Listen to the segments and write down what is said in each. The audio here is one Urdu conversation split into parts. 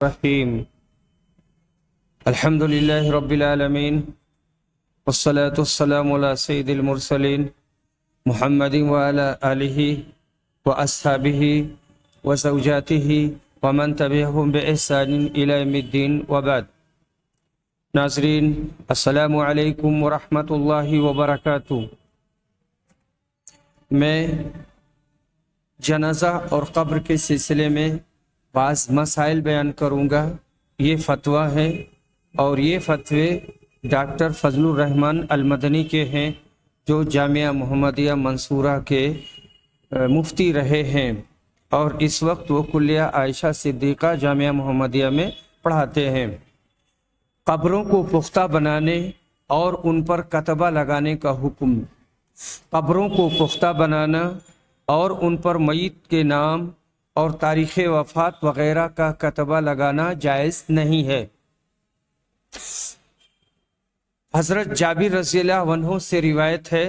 الرحیم الحمد للہ رب العالمین والصلاة والسلام علی سید المرسلین محمد وعلی آلہ واصحابہ وزوجاتہ ومن تبعہم بإحسان الی یوم الدین وبعد۔ ناظرین السلام علیکم ورحمۃ اللہ وبرکاتہ۔ میں جنازہ اور قبر کے سلسلے میں بعض مسائل بیان کروں گا۔ یہ فتویٰ ہے اور یہ فتوے ڈاکٹر فضل الرحمن المدنی کے ہیں، جو جامعہ محمدیہ منصورہ کے مفتی رہے ہیں اور اس وقت وہ کلیہ عائشہ صدیقہ جامعہ محمدیہ میں پڑھاتے ہیں۔ قبروں کو پختہ بنانے اور ان پر کتبہ لگانے کا حکم۔ قبروں کو پختہ بنانا اور ان پر میت کے نام اور تاریخ وفات وغیرہ کا کتبہ لگانا جائز نہیں ہے۔ حضرت جابر رضی اللہ عنہ سے روایت ہے،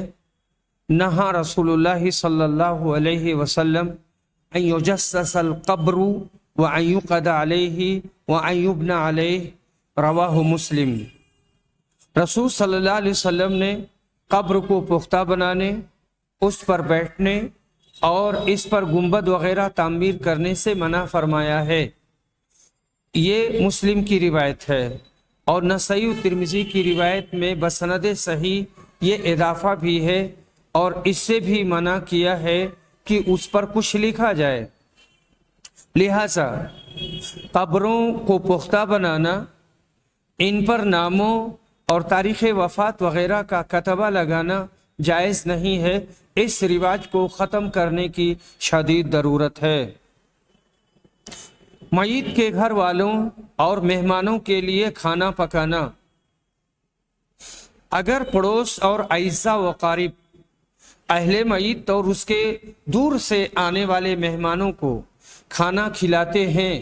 نہا رسول اللہ صلی اللہ علیہ وسلم ان یجسس القبر وان یقعد علیہ وان یبنى علیہ، رواہ مسلم۔ رسول صلی اللہ علیہ وسلم نے قبر کو پختہ بنانے، اس پر بیٹھنے اور اس پر گنبد وغیرہ تعمیر کرنے سے منع فرمایا ہے۔ یہ مسلم کی روایت ہے، اور نسائی و ترمذی کی روایت میں بسند صحیح یہ اضافہ بھی ہے، اور اس سے بھی منع کیا ہے کہ اس پر کچھ لکھا جائے۔ لہذا قبروں کو پختہ بنانا، ان پر ناموں اور تاریخ وفات وغیرہ کا کتبہ لگانا جائز نہیں ہے۔ اس رواج کو ختم کرنے کی شدید ضرورت ہے۔ میت کے گھر والوں اور مہمانوں کے لیے کھانا پکانا۔ اگر پڑوس اور اعزا و اقارب اہل میت اور اس کے دور سے آنے والے مہمانوں کو کھانا کھلاتے ہیں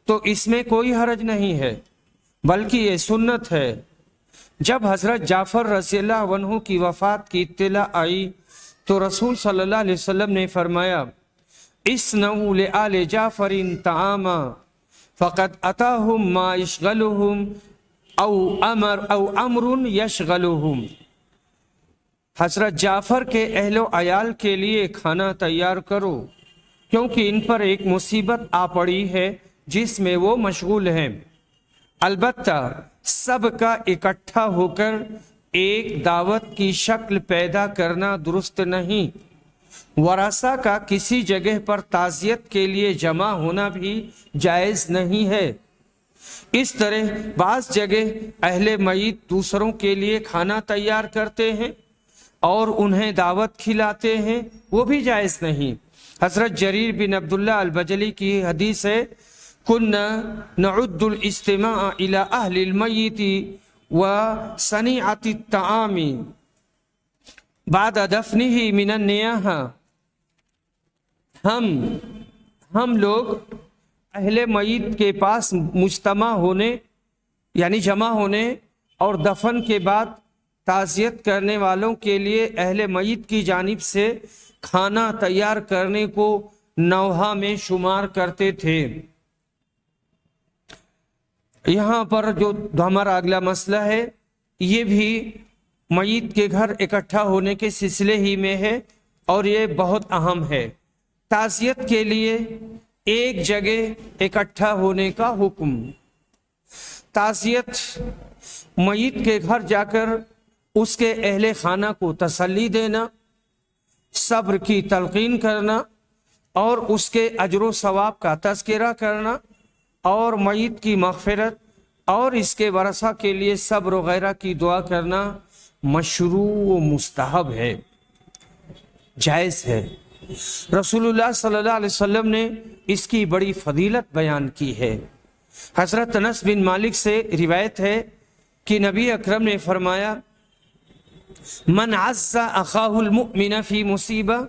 تو اس میں کوئی حرج نہیں ہے، بلکہ یہ سنت ہے۔ جب حضرت جعفر رضی اللہ عنہ کی وفات کی اطلاع آئی تو رسول صلی اللہ علیہ وسلم نے فرمایا، اصنعوا لآل جعفر طعاما فقد اتاہم ما یشغلہم او امر یشغلہم۔ حضرت جعفر کے اہل و عیال کے لیے کھانا تیار کرو، کیونکہ ان پر ایک مصیبت آ پڑی ہے جس میں وہ مشغول ہیں۔ البتہ سب کا اکٹھا ہو کر ایک دعوت کی شکل پیدا کرنا درست نہیں۔ ورثہ کا کسی جگہ پر تعزیت کے لیے جمع ہونا بھی جائز نہیں ہے۔ اس طرح بعض جگہ اہل میت دوسروں کے لیے کھانا تیار کرتے ہیں اور انہیں دعوت کھلاتے ہیں، وہ بھی جائز نہیں۔ حضرت جریر بن عبداللہ البجلی کی حدیث ہے، كنا نعد الاجتماع الى اہل المیت وصنیعۃ الطعام بعد دفنہ من النیاحہ۔ ہم لوگ اہل میت کے پاس مجتمع ہونے یعنی جمع ہونے اور دفن کے بعد تعزیت کرنے والوں کے لیے اہل میت کی جانب سے کھانا تیار کرنے کو نوحہ میں شمار کرتے تھے۔ یہاں پر جو ہمارا اگلا مسئلہ ہے، یہ بھی میت کے گھر اکٹھا ہونے کے سلسلے ہی میں ہے، اور یہ بہت اہم ہے۔ تعزیت کے لیے ایک جگہ اکٹھا ہونے کا حکم۔ تعزیت میت کے گھر جا کر اس کے اہل خانہ کو تسلی دینا، صبر کی تلقین کرنا اور اس کے اجر و ثواب کا تذکرہ کرنا، اور میت کی مغفرت اور اس کے ورثہ کے لیے صبر وغیرہ کی دعا کرنا مشروع و مستحب ہے، جائز ہے۔ رسول اللہ صلی اللہ علیہ وسلم نے اس کی بڑی فضیلت بیان کی ہے۔ حضرت انس بن مالک سے روایت ہے کہ نبی اکرم نے فرمایا، من عز اخاہ المؤمن فی مصیبہ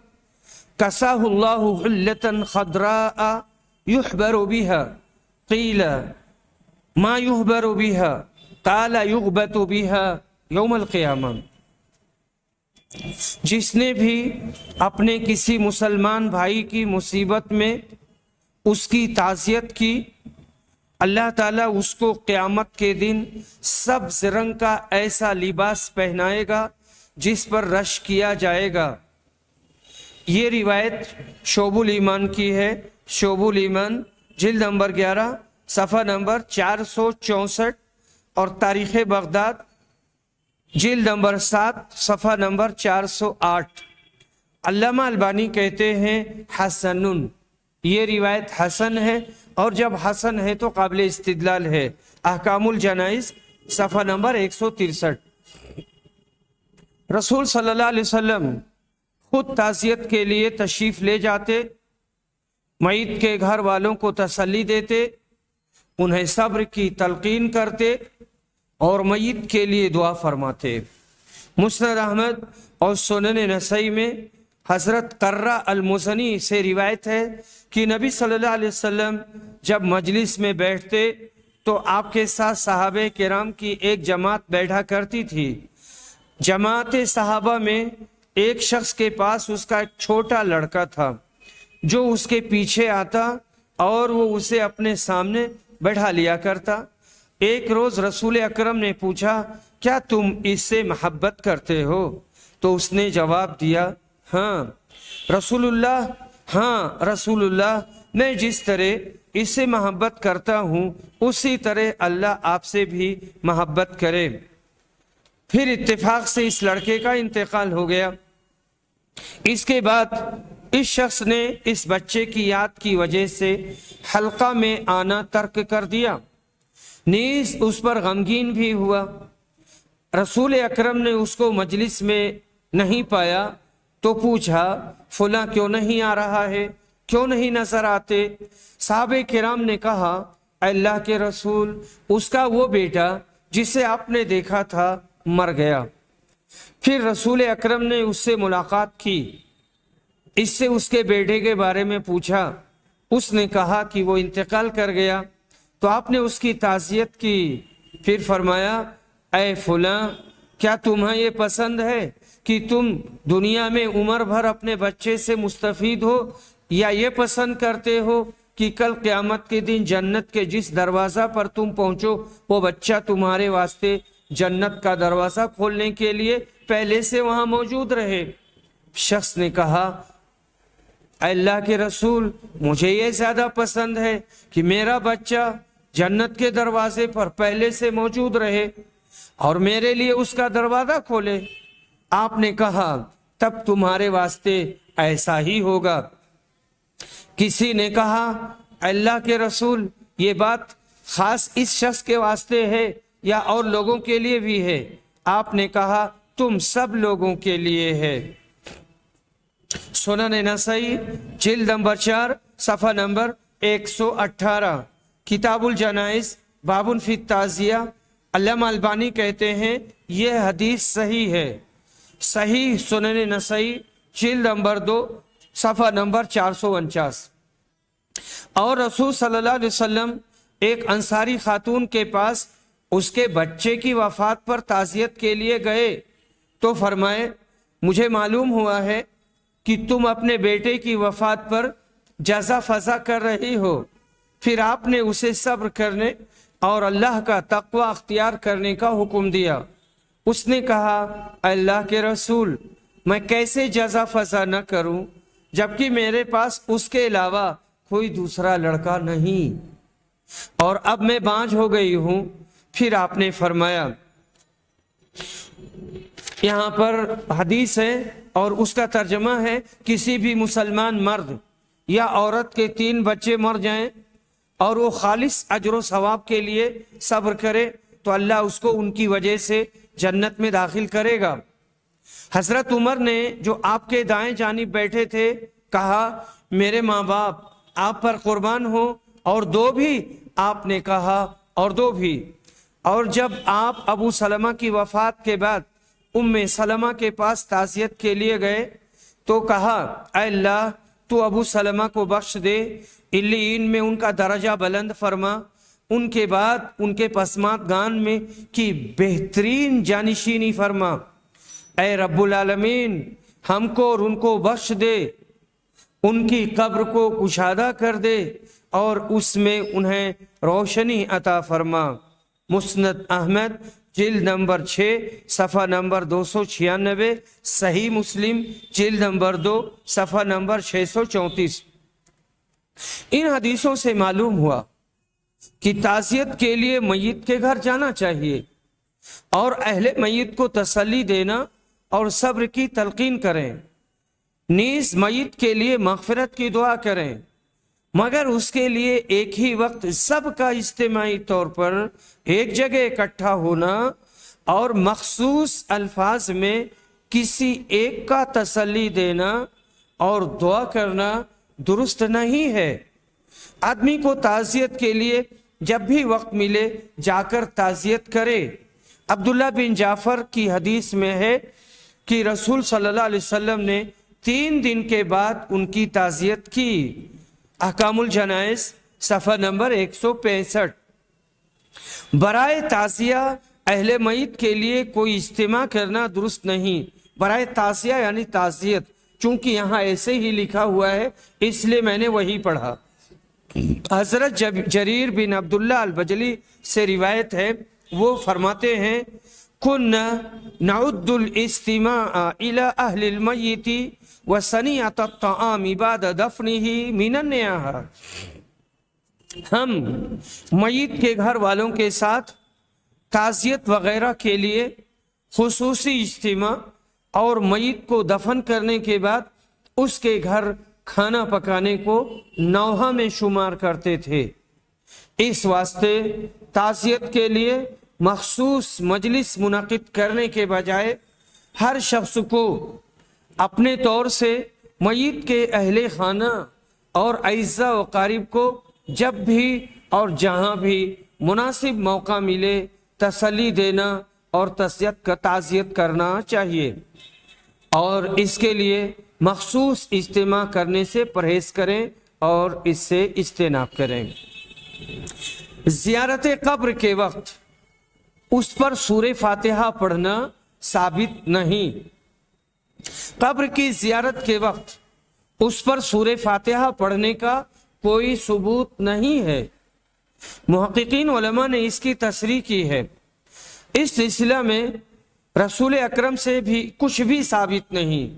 کساہ اللہ حلۃ خضراء یحبر بها، قیل ما یحبر بها قال یغبط بها یوم القیامہ۔ جس نے بھی اپنے کسی مسلمان بھائی کی مصیبت میں اس کی تعزیت کی اللہ تعالیٰ اس کو قیامت کے دن سبز رنگ کا ایسا لباس پہنائے گا جس پر رش کیا جائے گا۔ یہ روایت شعب الایمان کی ہے، شعب الایمان جلد نمبر 11 صفحہ نمبر 464، اور تاریخ بغداد جلد نمبر 7 صفحہ نمبر 408۔ علامہ البانی کہتے ہیں حسن، یہ روایت حسن ہے، اور جب حسن ہے تو قابل استدلال ہے۔ احکام الجنائز صفحہ نمبر 163۔ رسول صلی اللہ علیہ وسلم خود تعزیت کے لیے تشریف لے جاتے، میت کے گھر والوں کو تسلی دیتے، انہیں صبر کی تلقین کرتے اور میت کے لیے دعا فرماتے۔ مسند احمد اور سنن نسائی میں حضرت قرہ المزنی سے روایت ہے کہ نبی صلی اللہ علیہ وسلم جب مجلس میں بیٹھتے تو آپ کے ساتھ صحابہ کرام کی ایک جماعت بیٹھا کرتی تھی۔ جماعت صحابہ میں ایک شخص کے پاس اس کا ایک چھوٹا لڑکا تھا جو اس کے پیچھے آتا اور وہ اسے اپنے سامنے بیٹھا لیا کرتا۔ ایک روز رسول اکرم نے پوچھا، کیا تم اس سے محبت کرتے ہو؟ تو اس نے جواب دیا، ہاں رسول اللہ، میں جس طرح اس سے محبت کرتا ہوں اسی طرح اللہ آپ سے بھی محبت کرے۔ پھر اتفاق سے اس لڑکے کا انتقال ہو گیا۔ اس کے بعد اس شخص نے اس بچے کی یاد کی وجہ سے حلقہ میں آنا ترک کر دیا، نیز اس پر غمگین بھی ہوا۔ رسول اکرم نے اس کو مجلس میں نہیں پایا تو پوچھا، فلاں کیوں نہیں آ رہا ہے، کیوں نہیں نظر آتے؟ صحابہ کرام نے کہا، اللہ کے رسول، اس کا وہ بیٹا جسے آپ نے دیکھا تھا مر گیا۔ پھر رسول اکرم نے اس سے ملاقات کی، اس سے اس کے بیٹے کے بارے میں پوچھا۔ اس نے کہا کہ وہ انتقال کر گیا۔ تو آپ نے اس کی تعزیت کی، پھر فرمایا، اے فلاں، کیا تمہیں یہ پسند ہے کہ تم دنیا میں عمر بھر اپنے بچے سے مستفید ہو، یا یہ پسند کرتے ہو کہ کل قیامت کے دن جنت کے جس دروازہ پر تم پہنچو وہ بچہ تمہارے واسطے جنت کا دروازہ کھولنے کے لیے پہلے سے وہاں موجود رہے؟ شخص نے کہا، اے اللہ کے رسول، مجھے یہ زیادہ پسند ہے کہ میرا بچہ جنت کے دروازے پر پہلے سے موجود رہے اور میرے لیے اس کا دروازہ کھولے۔ آپ نے کہا، تب تمہارے واسطے ایسا ہی ہوگا۔ کسی نے کہا، اللہ کے رسول، یہ بات خاص اس شخص کے واسطے ہے یا اور لوگوں کے لیے بھی ہے؟ آپ نے کہا، تم سب لوگوں کے لیے ہے۔ سنن نسائی جلد نمبر 4 صفحہ نمبر 118، کتاب الجنائز باب فی التعزیہ۔ علامہ البانی کہتے ہیں یہ حدیث صحیح ہے۔ صحیح سنن نسائی جلد نمبر 2 صفحہ نمبر 449۔ اور رسول صلی اللہ علیہ وسلم ایک انصاری خاتون کے پاس اس کے بچے کی وفات پر تعزیت کے لیے گئے تو فرمائے، مجھے معلوم ہوا ہے کہ تم اپنے بیٹے کی وفات پر جزا فضا کر رہی ہو۔ پھر آپ نے اسے صبر کرنے اور اللہ کا تقوی اختیار کرنے کا حکم دیا۔ اس نے کہا، اللہ کے رسول، میں کیسے جزا فضا نہ کروں جبکہ میرے پاس اس کے علاوہ کوئی دوسرا لڑکا نہیں، اور اب میں بانجھ ہو گئی ہوں۔ پھر آپ نے فرمایا، یہاں پر حدیث ہے اور اس کا ترجمہ ہے، کسی بھی مسلمان مرد یا عورت کے 3 بچے مر جائیں اور وہ خالص اجر و ثواب کے لیے صبر کرے تو اللہ اس کو ان کی وجہ سے جنت میں داخل کرے گا۔ حضرت عمر نے جو آپ کے دائیں جانب بیٹھے تھے کہا، میرے ماں باپ آپ پر قربان ہو، اور 2 بھی؟ آپ نے کہا، اور 2 بھی۔ اور جب آپ ابو سلمہ کی وفات کے بعد ام سلمہ کے پاس تعزیت کے لیے گئے تو کہا، اے اللہ، تو ابو سلمہ کو بخش دے، علیین میں ان کا درجہ بلند فرما، ان کے بعد ان کے پسماندگان میں کی بہترین جانشینی فرما۔ اے رب العالمین، ہم کو اور ان کو بخش دے۔ ان کی قبر کو کشادہ کر دے اور اس میں انہیں روشنی عطا فرما۔ مسند احمد جلد نمبر 6 صفحہ نمبر 296، صحیح مسلم جلد نمبر 2 صفحہ نمبر 634۔ ان حدیثوں سے معلوم ہوا کہ تعزیت کے لیے میت کے گھر جانا چاہیے اور اہل میت کو تسلی دینا اور صبر کی تلقین کریں، نیز میت کے لیے مغفرت کی دعا کریں، مگر اس کے لیے ایک ہی وقت سب کا اجتماعی طور پر ایک جگہ اکٹھا ہونا اور مخصوص الفاظ میں کسی ایک کا تسلی دینا اور دعا کرنا درست نہیں ہے۔ آدمی کو تعزیت کے لیے جب بھی وقت ملے جا کر تعزیت کرے۔ عبداللہ بن جعفر کی حدیث میں ہے کہ رسول صلی اللہ علیہ وسلم نے 3 دن کے بعد ان کی تعزیت کی۔ احکام الجنائز صفحہ نمبر 165۔ برائے تعزیہ اہل میت کے لیے کوئی اجتماع کرنا درست نہیں۔ برائے تعزیہ یعنی تعزیت، چونکہ یہاں ایسے ہی لکھا ہوا ہے اس لیے میں نے وہی پڑھا۔ حضرت جریر بن عبداللہ البجلی سے روایت ہے، وہ فرماتے ہیں كنا نعد الاستماع الى اہل المیت وصنیعۃ الطعام بعد دفنہ من النیاحہ۔ ہم میت کے گھر والوں کے ساتھ تعزیت وغیرہ کے لیے خصوصی اجتماع اور میت کو دفن کرنے کے بعد اس کے گھر کھانا پکانے کو نوحہ میں شمار کرتے تھے۔ اس واسطے تعزیت کے لیے مخصوص مجلس منعقد کرنے کے بجائے ہر شخص کو اپنے طور سے میت کے اہل خانہ اور اعزاء و اقارب کو جب بھی اور جہاں بھی مناسب موقع ملے تسلی دینا اور تعزیت کرنا چاہیے، اور اس کے لیے مخصوص اجتماع کرنے سے پرہیز کریں اور اس سے اجتناب کریں۔ زیارت قبر کے وقت اس پر سورہ فاتحہ پڑھنا ثابت نہیں۔ قبر کی زیارت کے وقت اس پر سورہ فاتحہ پڑھنے کا کوئی ثبوت نہیں ہے۔ محققین علماء نے اس کی تصریح کی ہے۔ اس سلسلہ میں رسول اکرم سے بھی کچھ بھی ثابت نہیں۔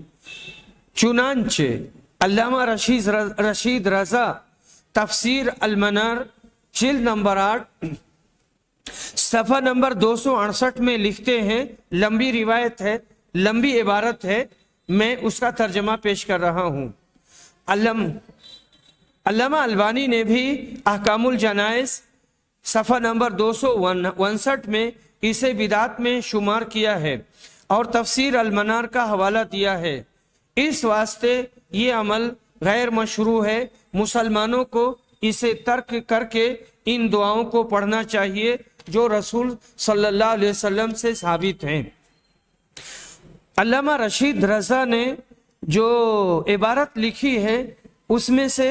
چنانچہ علامہ رشید رضا تفسیر المنار جلد نمبر 8 صفحہ نمبر 268 میں لکھتے ہیں، لمبی روایت ہے، لمبی عبارت ہے، میں اس کا ترجمہ پیش کر رہا ہوں۔ علامہ البانی نے بھی احکام الجنائز صفحہ نمبر 259 میں اسے بدعت میں شمار کیا ہے اور تفسیر المنار کا حوالہ دیا ہے۔ اس واسطے یہ عمل غیر مشروع ہے۔ مسلمانوں کو اسے ترک کر کے ان دعاؤں کو پڑھنا چاہیے جو رسول صلی اللہ علیہ وسلم سے ثابت ہیں۔ علامہ رشید رضا نے جو عبارت لکھی ہے اس میں سے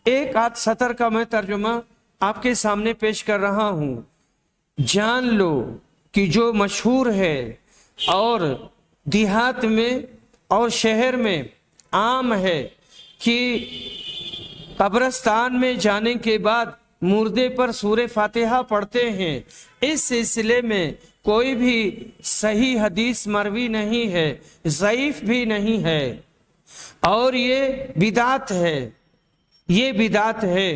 ایک آدھ سطر کا میں ترجمہ آپ کے سامنے پیش کر رہا ہوں۔ جان لو کہ جو مشہور ہے اور دیہات میں اور شہر میں عام ہے کہ قبرستان میں جانے کے بعد مردے پر سورہ فاتحہ پڑھتے ہیں، اس سلسلے میں کوئی بھی صحیح حدیث مروی نہیں ہے، ضعیف بھی نہیں ہے، اور یہ بدعت ہے، یہ بدعت ہے۔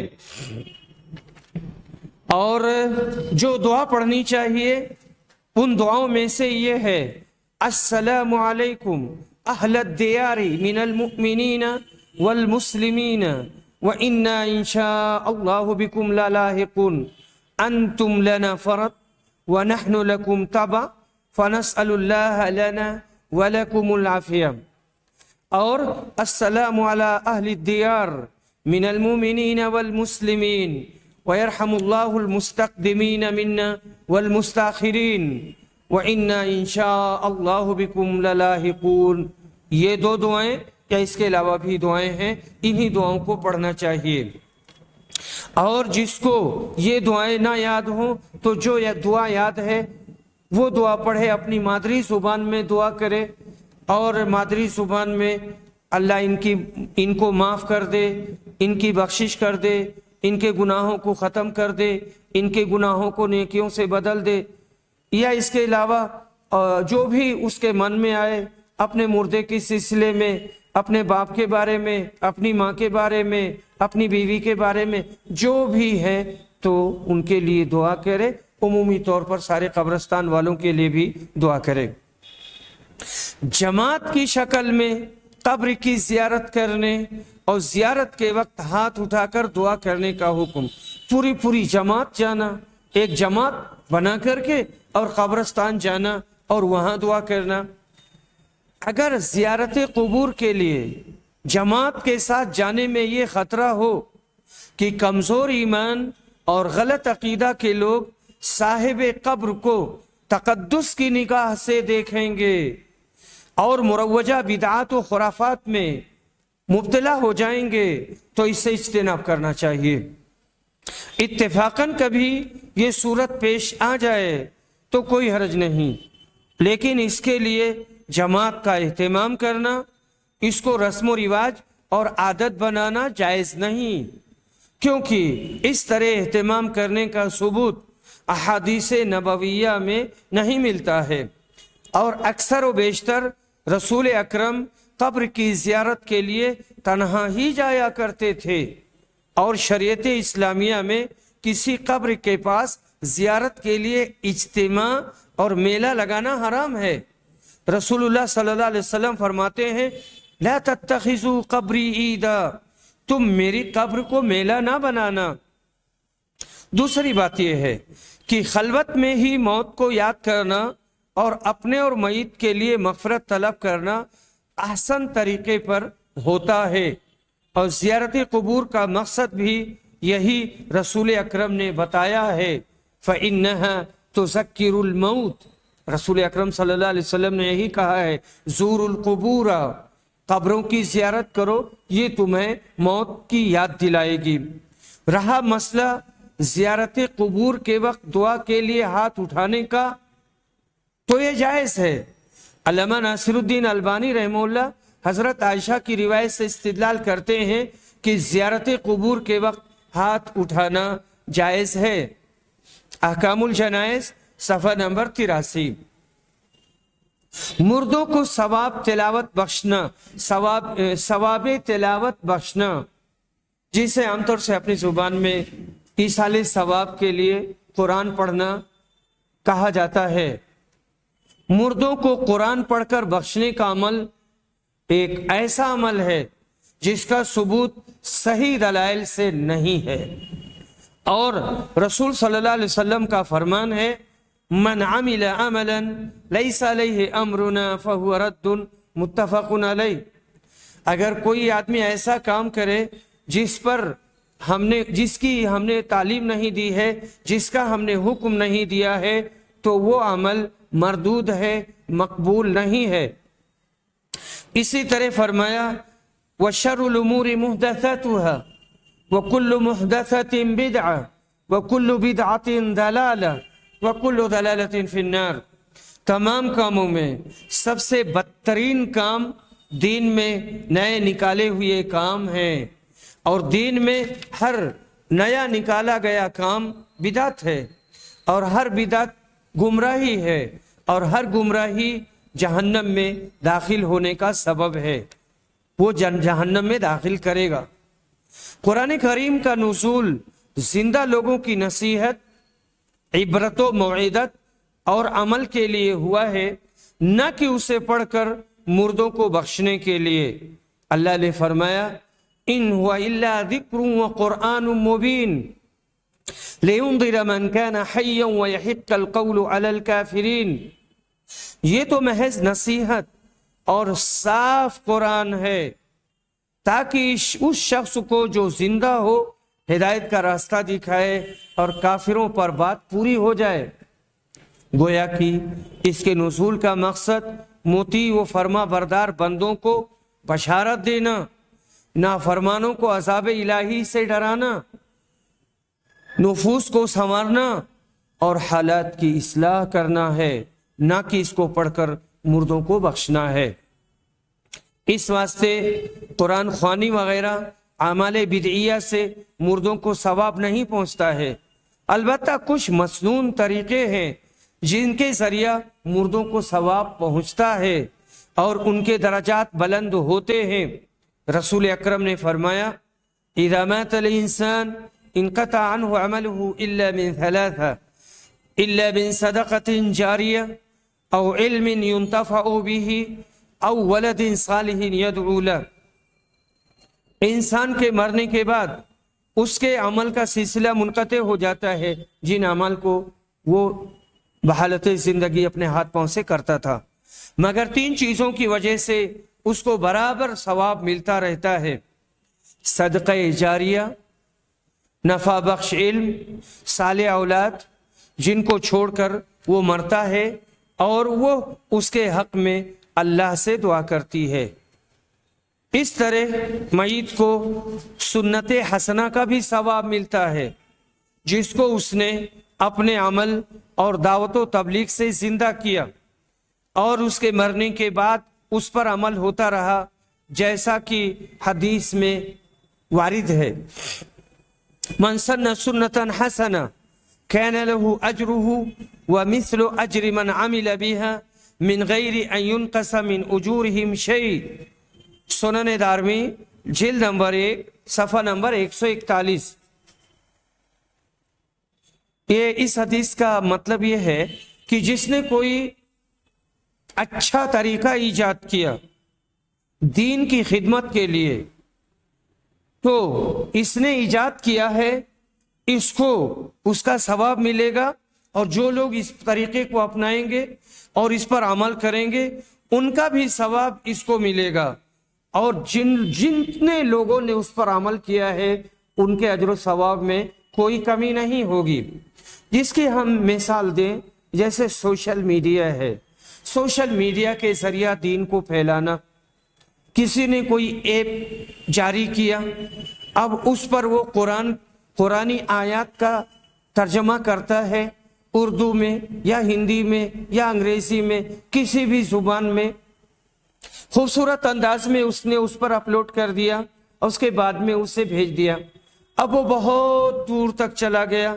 اور جو دعا پڑھنی چاہیے ان دعاؤں میں سے یہ ہے: السلام علیکم اہل الدیار من المؤمنین والمسلمین وإنا إن شاء الله بكم للاحقون أنتم لنا فرد ونحن لكم تبع فنسأل الله لنا ولكم العافية۔ اور السلام على أهل الديار من المؤمنين والمسلمين ويرحم الله المستقدمين منا والمستاخرين وإنا إن شاء الله بكم للاحقون۔ یہ دو دعائیں یا اس کے علاوہ بھی دعائیں ہیں، انہی دعاؤں کو پڑھنا چاہیے۔ اور جس کو یہ دعائیں نہ یاد ہوں تو جو یہ دعا یاد ہے وہ دعا پڑھے، اپنی مادری زبان میں دعا کرے اور مادری زبان میں اللہ ان کو معاف کر دے، ان کی بخشش کر دے، ان کے گناہوں کو ختم کر دے، ان کے گناہوں کو نیکیوں سے بدل دے، یا اس کے علاوہ جو بھی اس کے من میں آئے اپنے مردے کے سلسلے میں، اپنے باپ کے بارے میں، اپنی ماں کے بارے میں، اپنی بیوی کے بارے میں جو بھی ہے تو ان کے لیے دعا کرے، عمومی طور پر سارے قبرستان والوں کے لیے بھی دعا کرے۔ جماعت کی شکل میں قبر کی زیارت کرنے اور زیارت کے وقت ہاتھ اٹھا کر دعا کرنے کا حکم، پوری جماعت جانا، ایک جماعت بنا کر کے اور قبرستان جانا اور وہاں دعا کرنا۔ اگر زیارت قبور کے لیے جماعت کے ساتھ جانے میں یہ خطرہ ہو کہ کمزور ایمان اور غلط عقیدہ کے لوگ صاحب قبر کو تقدس کی نگاہ سے دیکھیں گے اور مروجہ بدعات و خرافات میں مبتلا ہو جائیں گے تو اس سے اجتناب کرنا چاہیے۔ اتفاقاً کبھی یہ صورت پیش آ جائے تو کوئی حرج نہیں، لیکن اس کے لیے جماعت کا اہتمام کرنا، اس کو رسم و رواج اور عادت بنانا جائز نہیں، کیونکہ اس طرح اہتمام کرنے کا ثبوت احادیث نبویہ میں نہیں ملتا ہے، اور اکثر و بیشتر رسول اکرم قبر کی زیارت کے لیے تنہا ہی جایا کرتے تھے، اور شریعت اسلامیہ میں کسی قبر کے پاس زیارت کے لیے اجتماع اور میلہ لگانا حرام ہے۔ رسول اللہ صلی اللہ علیہ وسلم فرماتے ہیں لا تتخذوا قبری عیدا، تم میری قبر کو میلہ نہ بنانا۔ دوسری بات یہ ہے کہ خلوت میں ہی موت کو یاد کرنا اور اپنے اور میت کے لیے مغفرت طلب کرنا احسن طریقے پر ہوتا ہے، اور زیارت قبور کا مقصد بھی یہی رسول اکرم نے بتایا ہے، فَإِنَّهَا تُذَكِّرُ الْمَوْتِ، رسول اکرم صلی اللہ علیہ وسلم نے یہی کہا ہے زور القبور، قبروں کی زیارت کرو، یہ تمہیں موت کی یاد دلائے گی۔ رہا مسئلہ زیارت قبور کے وقت دعا کے لیے ہاتھ اٹھانے کا، تو یہ جائز ہے۔ علامہ ناصر الدین البانی رحمہ اللہ حضرت عائشہ کی روایت سے استدلال کرتے ہیں کہ زیارت قبور کے وقت ہاتھ اٹھانا جائز ہے۔ احکام الجنائز صفحہ نمبر 83۔ مردوں کو ثواب تلاوت بخشنا، ثواب تلاوت بخشنا، جسے عام طور سے اپنی زبان میں ایصال ثواب کے لیے قرآن پڑھنا کہا جاتا ہے۔ مردوں کو قرآن پڑھ کر بخشنے کا عمل ایک ایسا عمل ہے جس کا ثبوت صحیح دلائل سے نہیں ہے، اور رسول صلی اللہ علیہ وسلم کا فرمان ہے من عمل عملا لیس علیہ امرنا فہو رد، متفق علیہ۔ اگر کوئی آدمی ایسا کام کرے جس کی ہم نے تعلیم نہیں دی ہے، جس کا ہم نے حکم نہیں دیا ہے، تو وہ عمل مردود ہے، مقبول نہیں ہے۔ اسی طرح فرمایا وَشَرُّ الْأُمُورِ مُحْدَثَاتُهَا وَكُلُّ مُحْدَثَةٍ بِدْعَةٍ وَكُلُّ بِدْعَةٍ ضَلَالَةٍ وَكُلُّ ضَلَالَةٍ فِي النَّارِ۔ تمام کاموں میں سب سے بدترین کام دین میں نئے نکالے ہوئے کام ہیں، اور دین میں ہر نیا نکالا گیا کام بدعت ہے، اور ہر بدعت گمراہی ہے، اور ہر گمراہی جہنم میں داخل ہونے کا سبب ہے، وہ جہنم میں داخل کرے گا۔ قرآن کریم کا نزول زندہ لوگوں کی نصیحت، عبرت و موعظت اور عمل کے لیے ہوا ہے، نہ کہ اسے پڑھ کر مردوں کو بخشنے کے لیے۔ اللہ نے فرمایا ان هو الا ذکر وقرآن مبین لینذر من کان حیا ویحق القول علی الکافرین، یہ تو محض نصیحت اور صاف قرآن ہے تاکہ اس شخص کو جو زندہ ہو ہدایت کا راستہ دکھائے اور کافروں پر بات پوری ہو جائے۔ گویا کہ اس کے نزول کا مقصد مطیع و فرما بردار بندوں کو بشارت دینا، نافرمانوں کو عذاب الہی سے ڈرانا، نفوس کو سنوارنا اور حالات کی اصلاح کرنا ہے، نہ کہ اس کو پڑھ کر مردوں کو بخشنا ہے۔ اس واسطے قرآن خوانی وغیرہ اعمال بدعیہ سے مردوں کو ثواب نہیں پہنچتا ہے، البتہ کچھ مسنون طریقے ہیں جن کے ذریعہ مردوں کو ثواب پہنچتا ہے اور ان کے درجات بلند ہوتے ہیں۔ رسول اکرم نے فرمایا اذا مات الانسان انقطع عنه عمله الا من ثلاثة الا من صدقة جاریہ او علم ينتفع به او ولد صالح يدعو له۔ انسان کے مرنے کے بعد اس کے عمل کا سلسلہ منقطع ہو جاتا ہے، جن عمل کو وہ بحالت زندگی اپنے ہاتھ پاؤں سے کرتا تھا، مگر 3 چیزوں کی وجہ سے اس کو برابر ثواب ملتا رہتا ہے: صدقہ جاریہ، نفع بخش علم، صالح اولاد جن کو چھوڑ کر وہ مرتا ہے اور وہ اس کے حق میں اللہ سے دعا کرتی ہے۔ اس طرح میت کو سنت حسنہ کا بھی ثواب ملتا ہے، جس کو اس نے اپنے عمل اور دعوت و تبلیغ سے زندہ کیا اور اس کے مرنے کے بعد اس پر عمل ہوتا رہا، جیسا کہ حدیث میں وارد ہے من سن سنتا حسنہ کان له اجرہ ومثل اجر من عمل بها من غیر ان ينقص من اجورهم شیء۔ سنن دارمی جلد نمبر 1 صفحہ نمبر 141۔ یہ اس حدیث کا مطلب یہ ہے کہ جس نے کوئی اچھا طریقہ ایجاد کیا دین کی خدمت کے لیے، تو اس نے ایجاد کیا ہے، اس کو اس کا ثواب ملے گا، اور جو لوگ اس طریقے کو اپنائیں گے اور اس پر عمل کریں گے ان کا بھی ثواب اس کو ملے گا، اور جتنے لوگوں نے اس پر عمل کیا ہے ان کے اجر و ثواب میں کوئی کمی نہیں ہوگی۔ جس کی ہم مثال دیں، جیسے سوشل میڈیا ہے، سوشل میڈیا کے ذریعہ دین کو پھیلانا، کسی نے کوئی ایپ جاری کیا، اب اس پر وہ قرآنی آیات کا ترجمہ کرتا ہے، اردو میں یا ہندی میں یا انگریزی میں، کسی بھی زبان میں، خوبصورت انداز میں اس نے اس پر اپلوڈ کر دیا اور اس کے بعد میں اسے بھیج دیا۔ اب وہ بہت دور تک چلا گیا،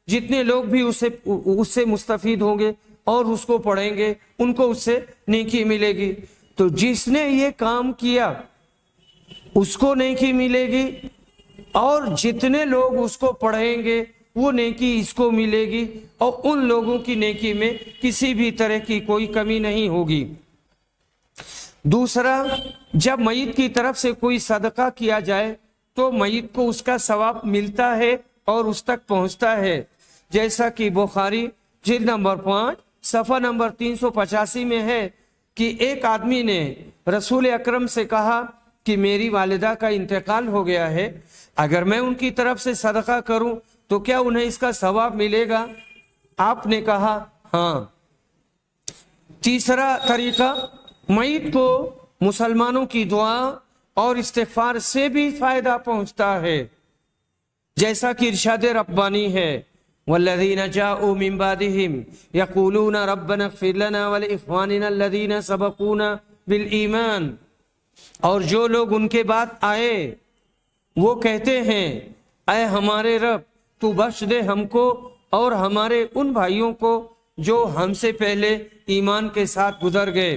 جتنے لوگ بھی اس سے مستفید ہوں گے اور اس کو پڑھیں گے ان کو اس سے نیکی ملے گی۔ تو جس نے یہ کام کیا اس کو نیکی ملے گی، اور جتنے لوگ اس کو پڑھیں گے وہ نیکی اس کو ملے گی، اور ان لوگوں کی نیکی میں کسی بھی طرح کی کوئی کمی نہیں ہوگی۔ دوسرا، جب میت کی طرف سے کوئی صدقہ کیا جائے تو میت کو اس کا ثواب ملتا ہے اور اس تک پہنچتا ہے، جیسا کہ بخاری جلد نمبر 5 صفحہ نمبر 385 میں ہے کہ ایک آدمی نے رسول اکرم سے کہا کہ میری والدہ کا انتقال ہو گیا ہے، اگر میں ان کی طرف سے صدقہ کروں تو کیا انہیں اس کا ثواب ملے گا؟ آپ نے کہا ہاں۔ تیسرا طریقہ، میت کو مسلمانوں کی دعا اور استغفار سے بھی فائدہ پہنچتا ہے، جیسا کہ ارشاد ربانی ہے والذین جاءوا من بعدهم یقولون ربنا اغفر لنا ولاخواننا الذین سبقونا بالایمان۔ اور جو لوگ ان کے بعد آئے وہ کہتے ہیں اے ہمارے رب تو بخش دے ہم کو اور ہمارے ان بھائیوں کو جو ہم سے پہلے ایمان کے ساتھ گزر گئے۔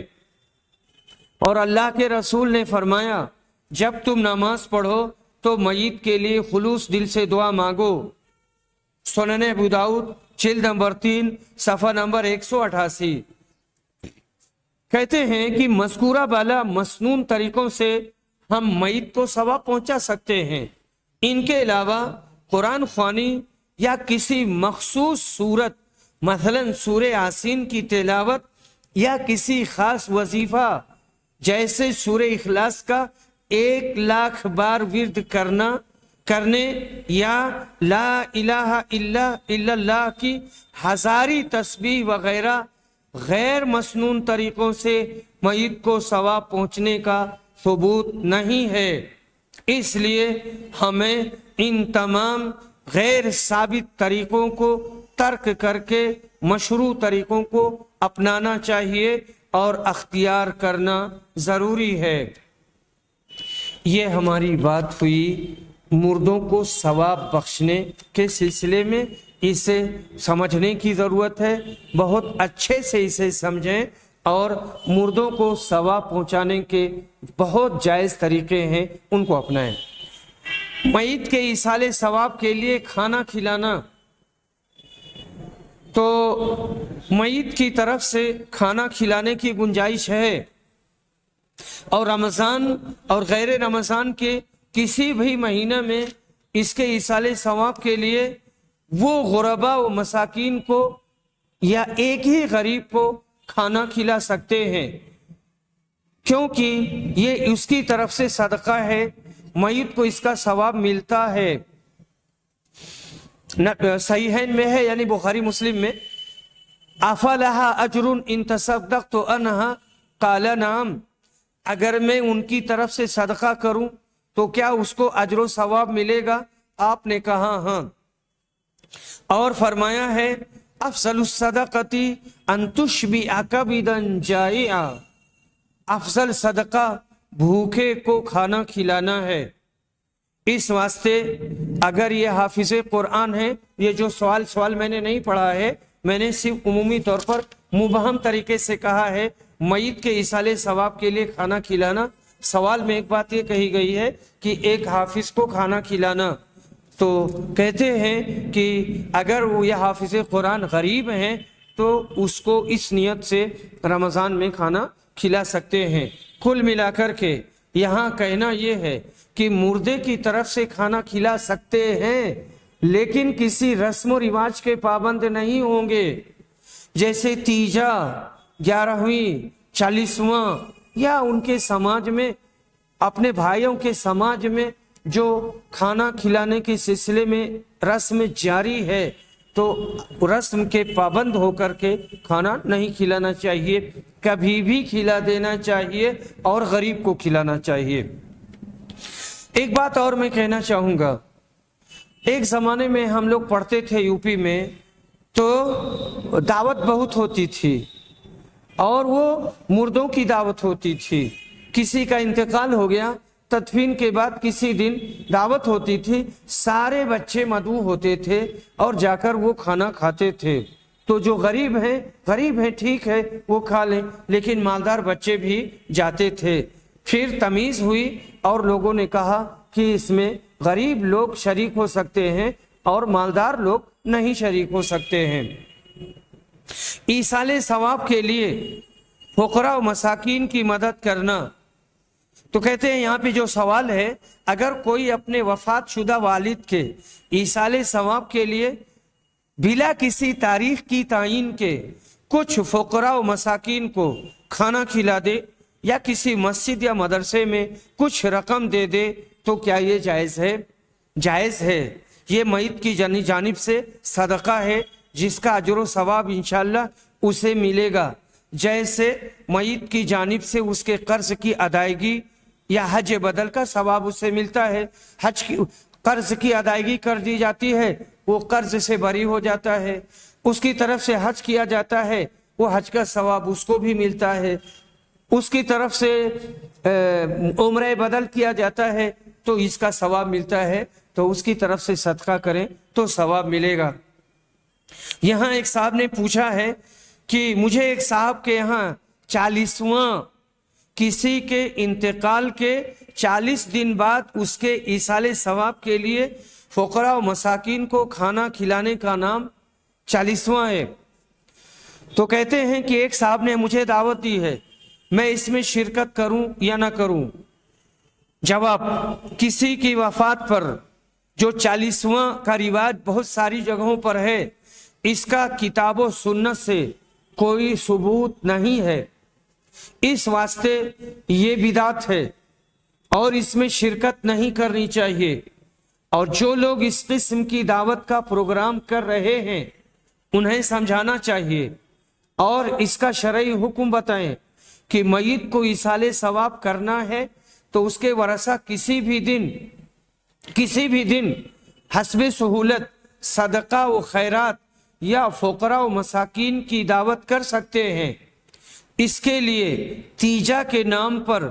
اور اللہ کے رسول نے فرمایا جب تم نماز پڑھو تو میت کے لیے خلوص دل سے دعا مانگو۔ سنن ابو داؤد جلد نمبر 3 صفحہ نمبر 188۔ کہتے ہیں کہ مذکورہ بالا مسنون طریقوں سے ہم میت کو ثواب پہنچا سکتے ہیں۔ ان کے علاوہ قرآن خوانی یا کسی مخصوص صورت، مثلا سورہ یاسین کی تلاوت یا کسی خاص وظیفہ جیسے سورہ اخلاص کا 1,00,000 بار ورد کرنے یا لا الہ الا اللہ کی 1000 تسبیح وغیرہ غیر مسنون طریقوں سے میت کو ثواب پہنچنے کا ثبوت نہیں ہے۔ اس لیے ہمیں ان تمام غیر ثابت طریقوں کو ترک کر کے مشروع طریقوں کو اپنانا چاہیے اور اختیار کرنا ضروری ہے۔ یہ ہماری بات ہوئی مردوں کو ثواب بخشنے کے سلسلے میں. اسے سمجھنے کی ضرورت ہے، بہت اچھے سے اسے سمجھیں، اور مردوں کو ثواب پہنچانے کے بہت جائز طریقے ہیں، ان کو اپنائیں. میت کے ایصال ثواب کے لیے کھانا کھلانا، تو میت کی طرف سے کھانا کھلانے کی گنجائش ہے، اور رمضان اور غیر رمضان کے کسی بھی مہینہ میں اس کے ایصال ثواب کے لیے وہ غربا و مساکین کو یا ایک ہی غریب کو کھانا کھلا سکتے ہیں، کیونکہ یہ اس کی طرف سے صدقہ ہے، میت کو اس کا ثواب ملتا ہے. صحیحین میں ہے، یعنی بخاری مسلم میں، افلھا اجر ان تصدقت عنھا قال نعم، اگر میں ان کی طرف سے صدقہ کروں تو کیا اس کو اجر و ثواب ملے گا؟ آپ نے کہا ہاں. اور فرمایا ہے افضل الصدقۃ ان تشبع کبدا جائعا، افضل صدقہ بھوکے کو کھانا کھلانا ہے. اس واسطے اگر یہ حافظ قرآن ہے، یہ جو سوال میں نے نہیں پڑھا ہے، میں نے صرف عمومی طور پر مبہم طریقے سے کہا ہے، میت کے ایصال ثواب کے لیے کھانا کھلانا. سوال میں ایک بات یہ کہی گئی ہے کہ ایک حافظ کو کھانا کھلانا، تو کہتے ہیں کہ اگر وہ یہ حافظ قرآن غریب ہیں تو اس کو اس نیت سے رمضان میں کھانا کھلا سکتے ہیں. کل ملا کر کے یہاں کہنا یہ ہے کہ مردے کی طرف سے کھانا کھلا سکتے ہیں، لیکن کسی رسم و رواج کے پابند نہیں ہوں گے، جیسے تیجا، 11ویں، 40واں، یا ان کے سماج میں، اپنے بھائیوں کے سماج میں جو کھانا کھلانے کے سلسلے میں رسم جاری ہے، تو رسم کے پابند ہو کر کے کھانا نہیں کھلانا چاہیے، کبھی بھی کھلا دینا چاہیے اور غریب کو کھلانا چاہیے. ایک بات اور میں کہنا چاہوں گا، ایک زمانے میں ہم لوگ پڑھتے تھے یو پی میں، تو دعوت بہت ہوتی تھی، اور وہ مردوں کی دعوت ہوتی تھی. کسی کا انتقال ہو گیا، تدفین کے بعد کسی دن دعوت ہوتی تھی، سارے بچے مدعو ہوتے تھے اور جا کر وہ کھانا کھاتے تھے. تو جو غریب ہیں ٹھیک ہے وہ کھا لیں، لیکن مالدار بچے بھی جاتے تھے. پھر تمیز ہوئی اور لوگوں نے کہا کہ اس میں غریب لوگ شریک ہو سکتے ہیں اور مالدار لوگ نہیں شریک ہو سکتے ہیں. ایصال ثواب کے لیے فقراء و مساکین کی مدد کرنا، تو کہتے ہیں یہاں پہ جو سوال ہے، اگر کوئی اپنے وفات شدہ والد کے ایصال ثواب کے لیے بلا کسی تاریخ کی تعین کے کچھ فقراء و مساکین کو کھانا کھلا دے یا کسی مسجد یا مدرسے میں کچھ رقم دے دے، تو کیا یہ جائز ہے؟ جائز ہے. یہ میت کی جانب سے صدقہ ہے، جس کا اجر و ثواب انشاءاللہ اسے ملے گا. جیسے میت کی جانب سے اس کے قرض کی ادائیگی یا حج بدل کا ثواب اسے ملتا ہے، حج کی قرض کی ادائیگی کر دی جاتی ہے، وہ قرض سے بری ہو جاتا ہے. اس کی طرف سے حج کیا جاتا ہے، وہ حج کا ثواب اس کو بھی ملتا ہے. اس کی طرف سے عمرہ بدل کیا جاتا ہے تو اس کا ثواب ملتا ہے. تو اس کی طرف سے صدقہ کریں تو ثواب ملے گا. یہاں ایک صاحب نے پوچھا ہے کہ مجھے ایک صاحب کے یہاں 40واں کسی کے انتقال کے 40 دن بعد اس کے ایصال ثواب کے لیے فقراء و مساکین کو کھانا کھلانے کا نام 40واں ہے. تو کہتے ہیں کہ ایک صاحب نے مجھے دعوت دی ہے، میں اس میں شرکت کروں یا نہ کروں؟ جواب، کسی کی وفات پر جو 40واں کا رواج بہت ساری جگہوں پر ہے، اس کا کتاب و سنت سے کوئی ثبوت نہیں ہے. اس واسطے یہ بدعت ہے اور اس میں شرکت نہیں کرنی چاہیے. اور جو لوگ اس قسم کی دعوت کا پروگرام کر رہے ہیں انہیں سمجھانا چاہیے اور اس کا شرعی حکم بتائیں کہ میت کو ایصال ثواب کرنا ہے تو اس کے ورثہ کسی بھی دن حسب سہولت صدقہ و خیرات یا فقراء و مساکین کی دعوت کر سکتے ہیں. اس کے لیے تیجا کے نام پر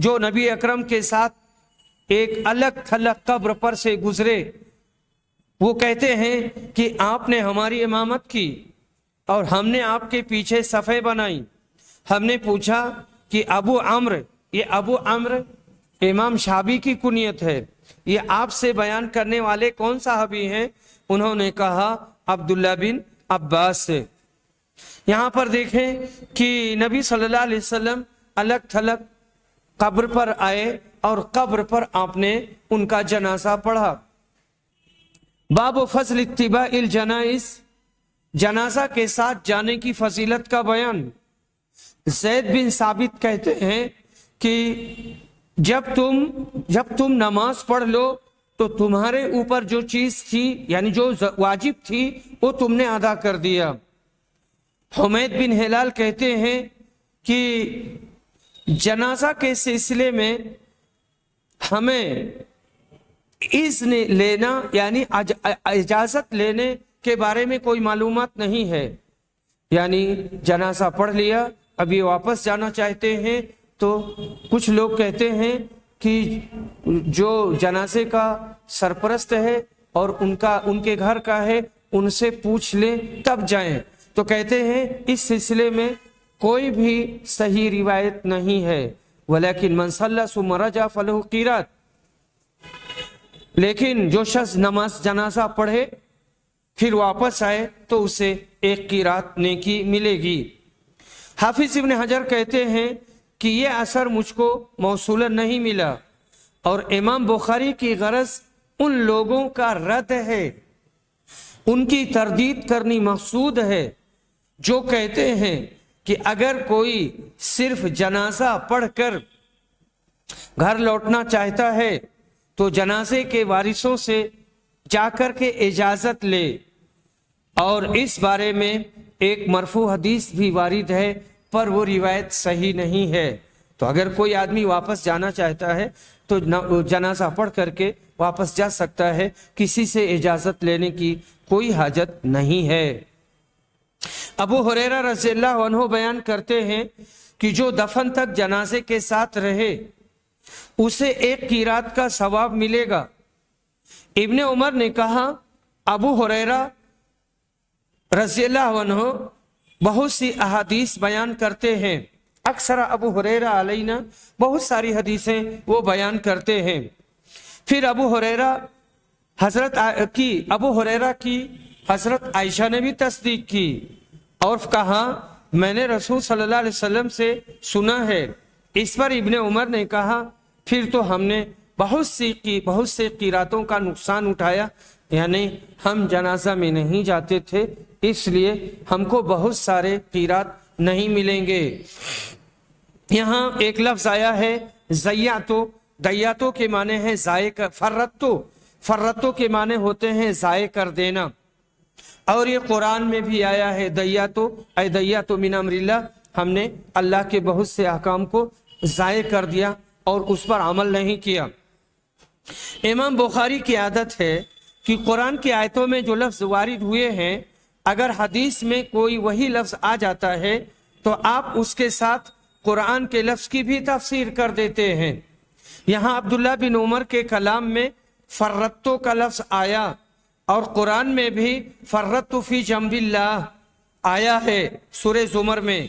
جو نبی اکرم کے ساتھ ایک الگ تھلگ قبر پر سے گزرے، وہ کہتے ہیں کہ آپ نے ہماری امامت کی اور ہم نے آپ کے پیچھے صفیں بنائی۔ ہم نے پوچھا کہ ابو عمرو، یہ ابو عمرو امام شابی کی کنیت ہے، یہ آپ سے بیان کرنے والے کون صحابی ہیں؟ انہوں نے کہا عبداللہ بن عباس سے۔ یہاں پر دیکھیں کہ نبی صلی اللہ علیہ وسلم الگ تھلگ قبر پر آئے اور قبر پر آپ نے ان کا جنازہ پڑھا۔ باب فضل اتباع الجنائز، جنازہ کے ساتھ جانے کی فضیلت کا بیان۔ زید بن ثابت کہتے ہیں کہ جب تم نماز پڑھ لو تو تمہارے اوپر جو چیز تھی، یعنی جو واجب تھی، وہ تم نے ادا کر دیا۔ حمید بن ہلال کہتے ہیں کہ جنازہ کے سلسلے میں ہمیں اذن لینا، یعنی اجازت لینے کے بارے میں کوئی معلومات نہیں ہے، یعنی جنازہ پڑھ لیا، ابھی واپس جانا چاہتے ہیں تو کچھ لوگ کہتے ہیں کہ جو جنازے کا سرپرست ہے اور ان کے گھر کا ہے، ان سے پوچھ لیں تب جائیں۔ تو کہتے ہیں اس سلسلے میں کوئی بھی صحیح روایت نہیں ہے، ولیکن من صلی ثم رجع فلہ قیرات، لیکن جو شخص نماز جنازہ پڑھے پھر واپس آئے تو اسے ایک قیرات نیکی ملے گی۔ حافظ ابن حجر کہتے ہیں کہ یہ اثر مجھ کو موصولا نہیں ملا، اور امام بخاری کی غرض ان لوگوں کا رد ہے، ان کی تردید کرنی مقصود ہے جو کہتے ہیں کہ اگر کوئی صرف جنازہ پڑھ کر گھر لوٹنا چاہتا ہے تو جنازے کے وارثوں سے جا کر کے اجازت لے، اور اس بارے میں ایک مرفوع حدیث بھی وارد ہے پر وہ روایت صحیح نہیں ہے۔ تو اگر کوئی آدمی واپس جانا چاہتا ہے تو جنازہ پڑھ کر کے واپس جا سکتا ہے، کسی سے اجازت لینے کی کوئی حاجت نہیں ہے۔ ابو ہریرہ رضی اللہ عنہ بیان کرتے ہیں کہ جو دفن تک جنازے کے ساتھ رہے اسے ایک قیرات کا ثواب ملے گا۔ ابن عمر نے کہا ابو ہریرہ رضی اللہ عنہ بہت سی احادیث بیان کرتے ہیں، اکثر ابو ہریرہ علینا بہت ساری حدیثیں وہ بیان کرتے ہیں۔ پھر ابو ہریرہ کی حضرت عائشہ نے بھی تصدیق کی اور کہا میں نے رسول صلی اللہ علیہ وسلم سے سنا ہے۔ اس پر ابن عمر نے کہا پھر تو ہم نے بہت سے قیراتوں کا نقصان اٹھایا، یعنی ہم جنازہ میں نہیں جاتے تھے اس لیے ہم کو بہت سارے قیرات نہیں ملیں گے۔ یہاں ایک لفظ آیا ہے زیاتو، دیاتو کے معنی ہے ضائع کر، فرتو کے معنی ہوتے ہیں ضائع کر دینا، اور یہ قرآن میں بھی آیا ہے دیاتو من امر اللہ، ہم نے اللہ کے بہت سے احکام کو ضائع کر دیا اور اس پر عمل نہیں کیا۔ امام بخاری کی عادت ہے کہ قرآن کی آیتوں میں جو لفظ وارد ہوئے ہیں اگر حدیث میں کوئی وہی لفظ آ جاتا ہے تو آپ اس کے ساتھ قرآن کے لفظ کی بھی تفسیر کر دیتے ہیں۔ یہاں عبداللہ بن عمر کے کلام میں فرتو کا لفظ آیا اور قرآن میں بھی فرتو فی جنب اللہ آیا ہے سورہ زمر میں،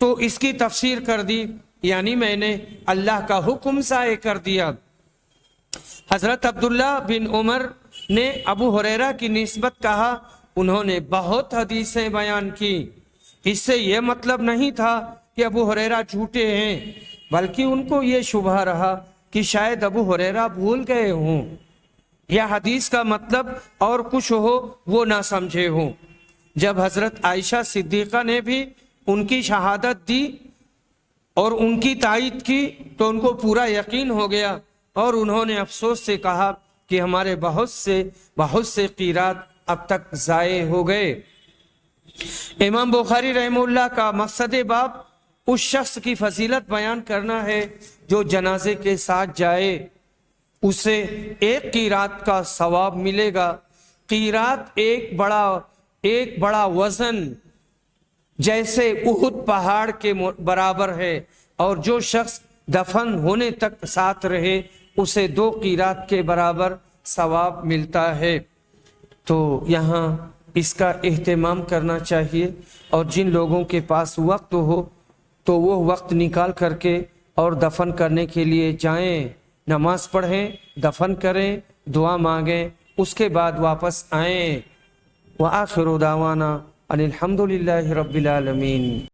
تو اس کی تفسیر کر دی، یعنی میں نے اللہ کا حکم ضائع کر دیا۔ حضرت عبداللہ بن عمر نے ابو ہریرہ کی نسبت کہا انہوں نے بہت حدیثیں بیان کی، اس سے یہ مطلب نہیں تھا کہ ابو ہریرہ جھوٹے ہیں، بلکہ ان کو یہ شبہ رہا کہ شاید ابو ہریرہ بھول گئے ہوں یا حدیث کا مطلب اور کچھ ہو وہ نہ سمجھے ہوں۔ جب حضرت عائشہ صدیقہ نے بھی ان کی شہادت دی اور ان کی تائید کی تو ان کو پورا یقین ہو گیا اور انہوں نے افسوس سے کہا کہ ہمارے بہت سے قیرات اب تک ضائع ہو گئے۔ امام بخاری رحمہ اللہ کا مقصد باب اس شخص کی فضیلت بیان کرنا ہے جو جنازے کے ساتھ جائے، اسے ایک قیرات کا ثواب ملے گا۔ قیرات ایک بڑا وزن جیسے احد پہاڑ کے برابر ہے، اور جو شخص دفن ہونے تک ساتھ رہے اسے 2 قیرات کے برابر ثواب ملتا ہے۔ تو یہاں اس کا اہتمام کرنا چاہیے، اور جن لوگوں کے پاس وقت ہو تو وہ وقت نکال کر کے اور دفن کرنے کے لیے جائیں، نماز پڑھیں، دفن کریں، دعا مانگیں، اس کے بعد واپس آئیں۔ وآخر دعوانا ان الحمد للہ رب العالمین۔